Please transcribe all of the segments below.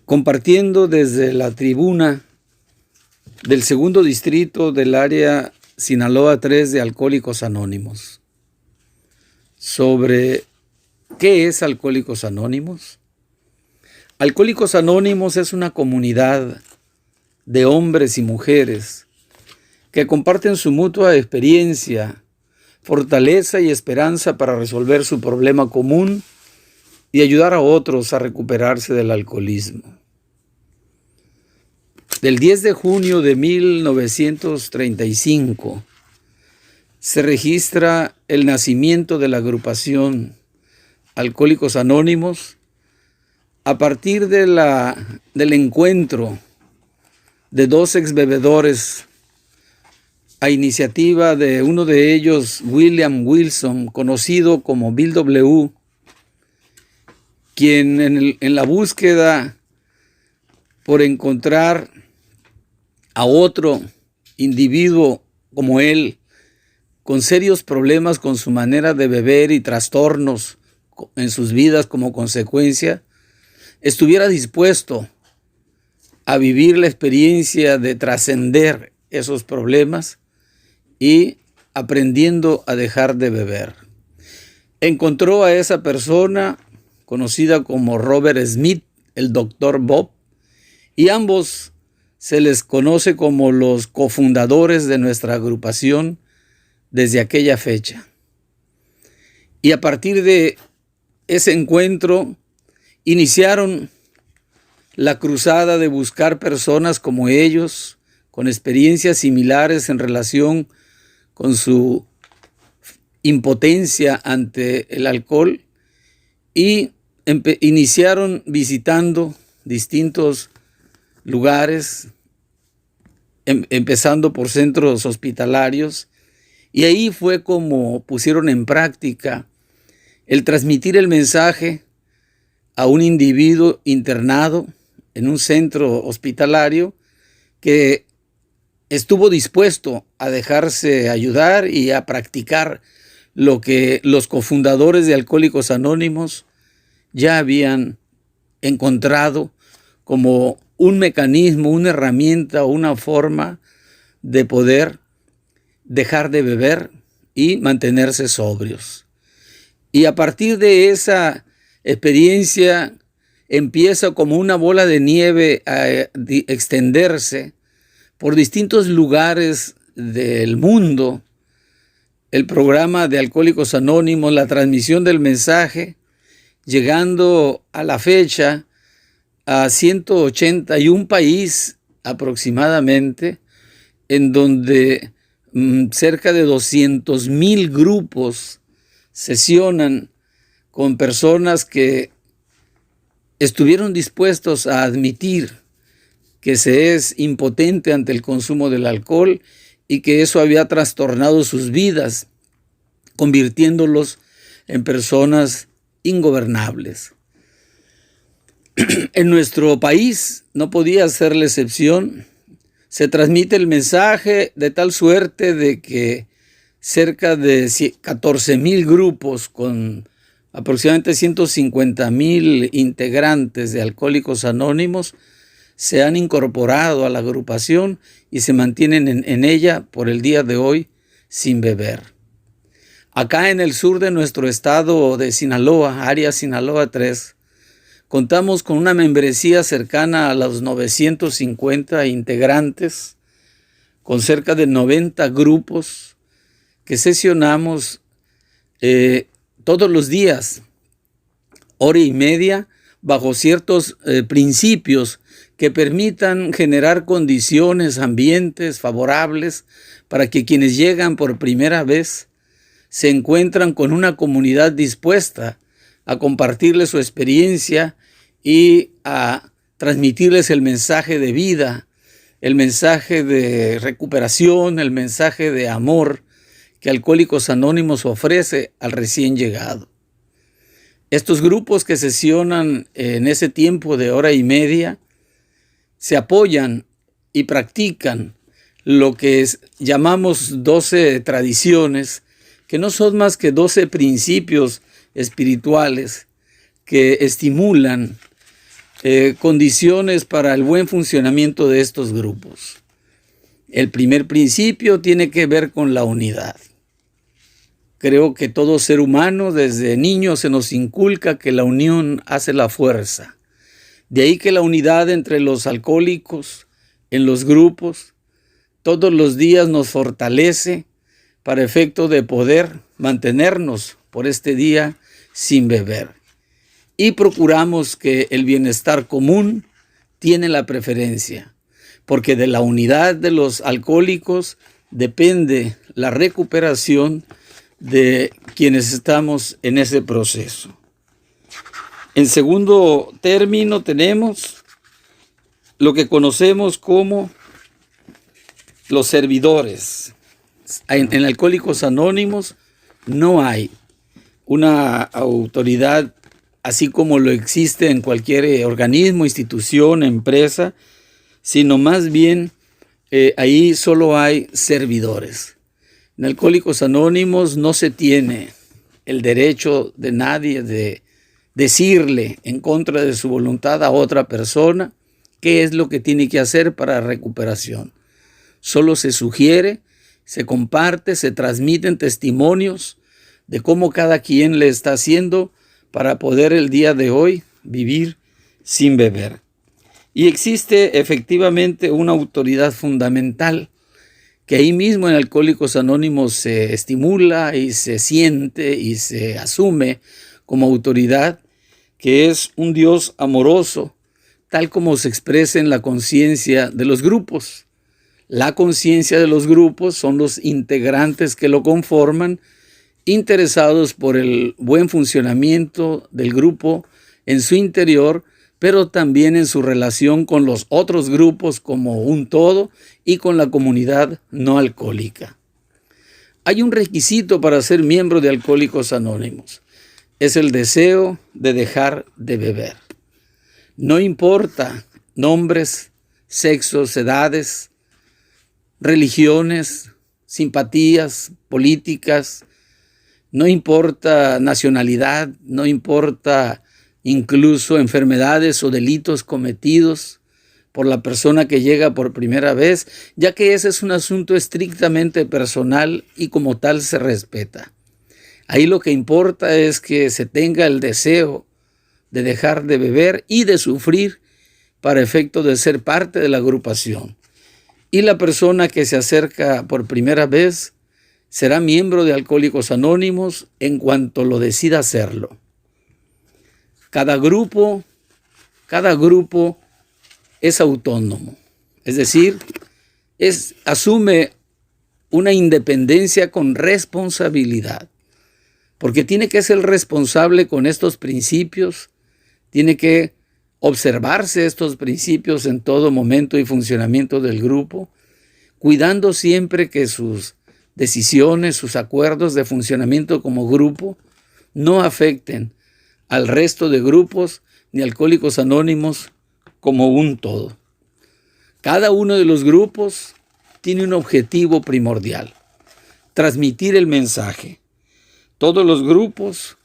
compartiendo desde la tribuna del segundo distrito del área Sinaloa 3 de Alcohólicos Anónimos. Sobre ¿qué es Alcohólicos Anónimos? Alcohólicos Anónimos es una comunidad de hombres y mujeres que comparten su mutua experiencia, fortaleza y esperanza para resolver su problema común y ayudar a otros a recuperarse del alcoholismo. Del 10 de junio de 1935 se registra el nacimiento de la agrupación Alcohólicos Anónimos a partir del encuentro de dos exbebedores a iniciativa de uno de ellos, William Wilson, conocido como Bill W., quien en la búsqueda por encontrar a otro individuo como él, con serios problemas con su manera de beber y trastornos en sus vidas como consecuencia, estuviera dispuesto a vivir la experiencia de trascender esos problemas y aprendiendo a dejar de beber. Encontró a esa persona conocida como Robert Smith, el Dr. Bob, y ambos se les conoce como los cofundadores de nuestra agrupación desde aquella fecha. Y a partir de ese encuentro iniciaron la cruzada de buscar personas como ellos, con experiencias similares en relación con su impotencia ante el alcohol, y iniciaron visitando distintos lugares, empezando por centros hospitalarios, y ahí fue como pusieron en práctica el transmitir el mensaje a un individuo internado en un centro hospitalario que estuvo dispuesto a dejarse ayudar y a practicar lo que los cofundadores de Alcohólicos Anónimos ya habían encontrado como un mecanismo, una herramienta o una forma de poder dejar de beber y mantenerse sobrios. Y a partir de esa experiencia empieza como una bola de nieve a extenderse por distintos lugares del mundo el programa de Alcohólicos Anónimos, la transmisión del mensaje, llegando a la fecha a 181 países aproximadamente, en donde cerca de 200,000 grupos sesionan con personas que estuvieron dispuestos a admitir que se es impotente ante el consumo del alcohol y que eso había trastornado sus vidas, convirtiéndolos en personas ingobernables. En nuestro país no podía ser la excepción. Se transmite el mensaje de tal suerte de que cerca de 14,000 grupos con aproximadamente 150,000 integrantes de Alcohólicos Anónimos se han incorporado a la agrupación y se mantienen en ella por el día de hoy sin beber. Acá en el sur de nuestro estado de Sinaloa, área Sinaloa 3, contamos con una membresía cercana a los 950 integrantes, con cerca de 90 grupos que sesionamos todos los días, hora y media, bajo ciertos principios que permitan generar condiciones, ambientes favorables para que quienes llegan por primera vez se encuentran con una comunidad dispuesta a compartirles su experiencia y a transmitirles el mensaje de vida, el mensaje de recuperación, el mensaje de amor que Alcohólicos Anónimos ofrece al recién llegado. Estos grupos que sesionan en ese tiempo de hora y media se apoyan y practican lo que llamamos 12 tradiciones, que no son más que 12 principios espirituales que estimulan condiciones para el buen funcionamiento de estos grupos. El primer principio tiene que ver con la unidad. Creo que todo ser humano desde niño se nos inculca que la unión hace la fuerza. De ahí que la unidad entre los alcohólicos en los grupos todos los días nos fortalece para efecto de poder mantenernos por este día sin beber. Y procuramos que el bienestar común tiene la preferencia, porque de la unidad de los alcohólicos depende la recuperación de quienes estamos en ese proceso. En segundo término tenemos lo que conocemos como los servidores. En Alcohólicos Anónimos no hay una autoridad así como lo existe en cualquier organismo, institución, empresa, sino más bien ahí solo hay servidores. En Alcohólicos Anónimos no se tiene el derecho de nadie de decirle en contra de su voluntad a otra persona qué es lo que tiene que hacer para recuperación. Solo se sugiere, se comparte, se transmiten testimonios de cómo cada quien le está haciendo para poder el día de hoy vivir sin beber. Y existe efectivamente una autoridad fundamental que ahí mismo en Alcohólicos Anónimos se estimula y se siente y se asume como autoridad, que es un Dios amoroso, tal como se expresa en la conciencia de los grupos. La conciencia de los grupos son los integrantes que lo conforman, interesados por el buen funcionamiento del grupo en su interior, pero también en su relación con los otros grupos como un todo y con la comunidad no alcohólica. Hay un requisito para ser miembro de Alcohólicos Anónimos. Es el deseo de dejar de beber. No importa nombres, sexos, edades, religiones, simpatías políticas, no importa nacionalidad, no importa incluso enfermedades o delitos cometidos por la persona que llega por primera vez, ya que ese es un asunto estrictamente personal y como tal se respeta. Ahí lo que importa es que se tenga el deseo de dejar de beber y de sufrir para efecto de ser parte de la agrupación. Y la persona que se acerca por primera vez será miembro de Alcohólicos Anónimos en cuanto lo decida hacerlo. Cada grupo es autónomo, es decir, asume una independencia con responsabilidad, porque tiene que ser responsable con estos principios, tiene que observarse estos principios en todo momento y funcionamiento del grupo, cuidando siempre que sus decisiones, sus acuerdos de funcionamiento como grupo no afecten al resto de grupos ni Alcohólicos Anónimos como un todo. Cada uno de los grupos tiene un objetivo primordial: transmitir el mensaje. Todos los grupos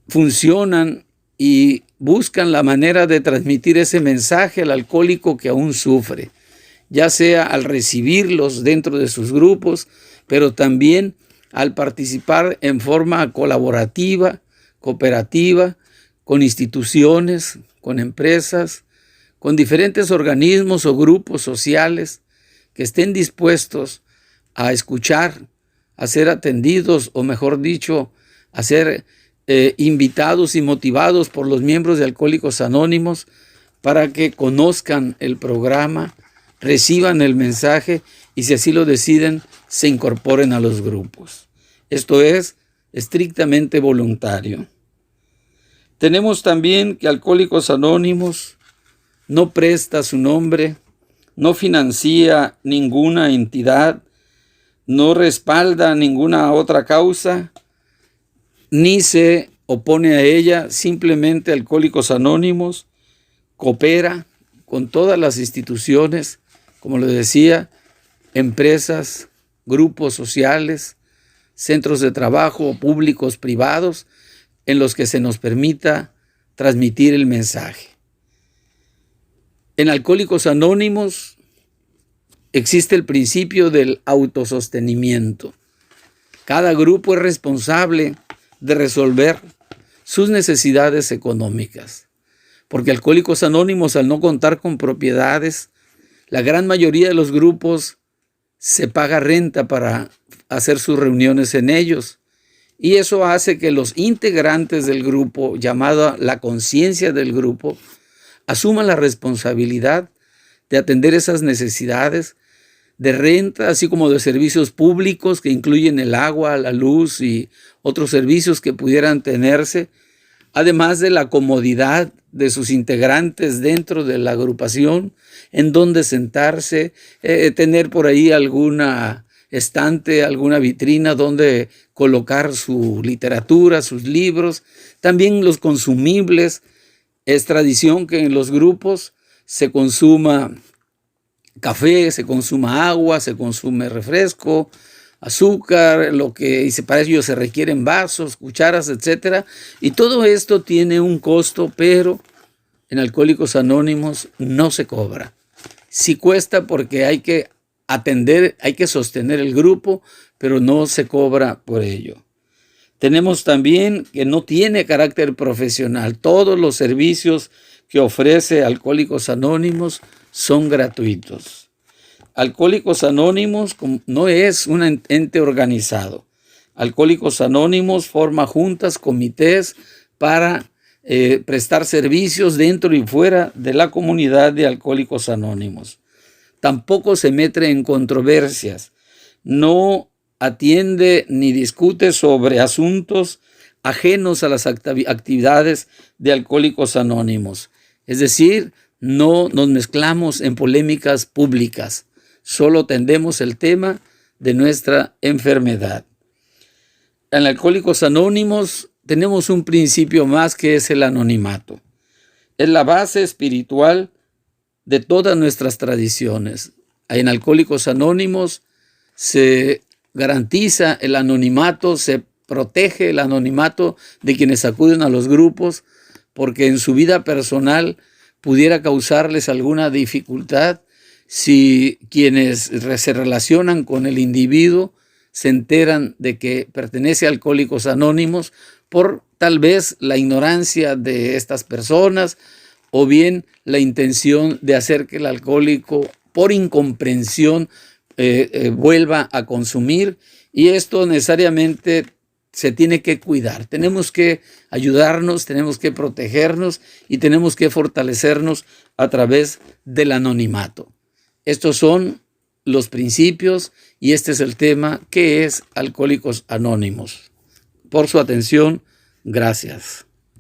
funcionan y buscan la manera de transmitir ese mensaje al alcohólico que aún sufre, ya sea al recibirlos dentro de sus grupos, pero también al participar en forma colaborativa, cooperativa, con instituciones, con empresas, con diferentes organismos o grupos sociales que estén dispuestos a escuchar, a ser atendidos, o mejor dicho, a ser invitados y motivados por los miembros de Alcohólicos Anónimos para que conozcan el programa, reciban el mensaje y, si así lo deciden, se incorporen a los grupos. Esto es estrictamente voluntario. Tenemos también que Alcohólicos Anónimos no presta su nombre, no financia ninguna entidad, no respalda ninguna otra causa, ni se opone a ella. Simplemente Alcohólicos Anónimos coopera con todas las instituciones, como les decía, empresas, grupos sociales, centros de trabajo públicos, privados, en los que se nos permita transmitir el mensaje. En Alcohólicos Anónimos existe el principio del autosostenimiento. Cada grupo es responsable de resolver sus necesidades económicas, porque Alcohólicos Anónimos, al no contar con propiedades, la gran mayoría de los grupos se paga renta para hacer sus reuniones en ellos. Y eso hace que los integrantes del grupo, llamada la conciencia del grupo, asuman la responsabilidad de atender esas necesidades de renta, así como de servicios públicos que incluyen el agua, la luz y otros servicios que pudieran tenerse, además de la comodidad de sus integrantes dentro de la agrupación, en donde sentarse, tener por ahí alguna estante, alguna vitrina donde colocar su literatura, sus libros, también los consumibles. Es tradición que en los grupos se consuma café, se consuma agua, se consume refresco, azúcar, para ello se requieren vasos, cucharas, etc. Y todo esto tiene un costo, pero en Alcohólicos Anónimos no se cobra. Sí cuesta porque hay que atender, hay que sostener el grupo, pero no se cobra por ello. Tenemos también que no tiene carácter profesional. Todos los servicios que ofrece Alcohólicos Anónimos son gratuitos. Alcohólicos Anónimos no es un ente organizado. Alcohólicos Anónimos forma juntas, comités para prestar servicios dentro y fuera de la comunidad de Alcohólicos Anónimos. Tampoco se mete en controversias. No atiende ni discute sobre asuntos ajenos a las actividades de Alcohólicos Anónimos. Es decir, no nos mezclamos en polémicas públicas, solo atendemos el tema de nuestra enfermedad. En Alcohólicos Anónimos tenemos un principio más, que es el anonimato. Es la base espiritual de todas nuestras tradiciones. En Alcohólicos Anónimos se garantiza el anonimato, se protege el anonimato de quienes acuden a los grupos, porque en su vida personal pudiera causarles alguna dificultad si quienes se relacionan con el individuo se enteran de que pertenece a Alcohólicos Anónimos por tal vez la ignorancia de estas personas o bien la intención de hacer que el alcohólico, por incomprensión, vuelva a consumir, y esto necesariamente se tiene que cuidar. Tenemos que ayudarnos, tenemos que protegernos y tenemos que fortalecernos a través del anonimato. Estos son los principios y este es el tema que es Alcohólicos Anónimos. Por su atención, gracias.